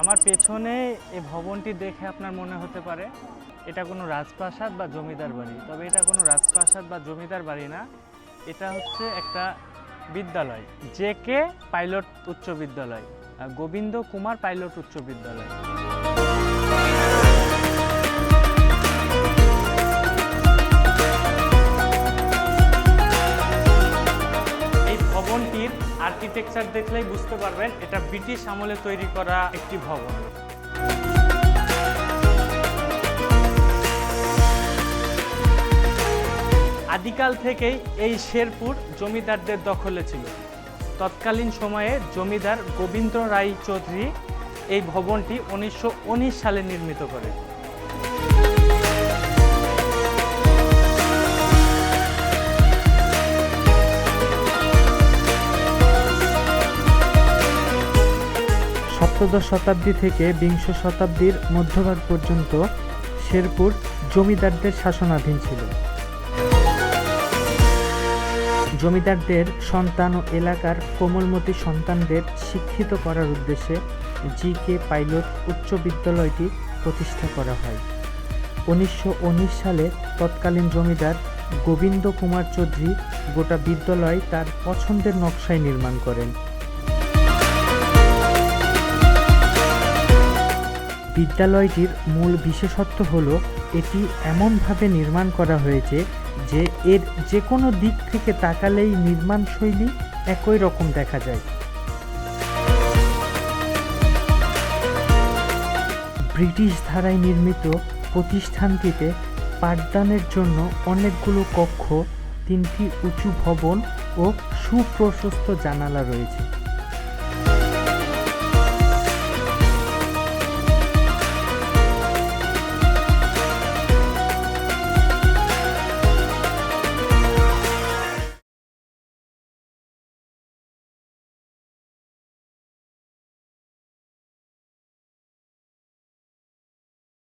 আমার পেছনে এই ভবনটি দেখে আপনার মনে হতে পারে এটা কোনো রাজপ্রাসাদ বা জমিদার বাড়ি, তবে এটা কোনো রাজপ্রাসাদ বা জমিদার বাড়ি না। এটা হচ্ছে একটা বিদ্যালয়, জে.কে পাইলট উচ্চ বিদ্যালয়, গোবিন্দ কুমার পাইলট উচ্চ বিদ্যালয়। এই ভবনটির আর্কিটেকচার দেখলেই বুঝতে পারবেন এটা ব্রিটিশ আমলে তৈরি করা একটি ভবন। আদিকাল থেকেই এই শেরপুর জমিদারদের দখলে ছিল। তৎকালীন সময়ে জমিদার গোবিন্দ রায় চৌধুরী এই ভবনটি 1919 সালে নির্মিত করে। সপ্তদশ শতাব্দী থেকে বিংশ শতাব্দীর মধ্যভাগ পর্যন্ত শেরপুর জমিদারদের শাসনাধীন ছিল। জমিদারদের সন্তান ও এলাকার কোমলমতি সন্তানদের শিক্ষিত করার উদ্দেশ্যে জি.কে পাইলট উচ্চ বিদ্যালয়টি প্রতিষ্ঠা করা হয়। 1919 সালে তৎকালীন জমিদার গোবিন্দ কুমার চৌধুরী গোটা বিদ্যালয় তার পছন্দের নকশায় নির্মাণ করেন। বিদ্যালয়টির মূল বিশেষত্ব হল এটি এমনভাবে নির্মাণ করা হয়েছে যে এর যে কোনো দিক থেকে তাকালেই নির্মাণ শৈলী একই রকম দেখা যায়। ব্রিটিশ ধারায় নির্মিত প্রতিষ্ঠানটিতে পাঠদানের জন্য অনেকগুলো কক্ষ, 3টি উঁচু ভবন ও সুপ্রশস্ত জানালা রয়েছে।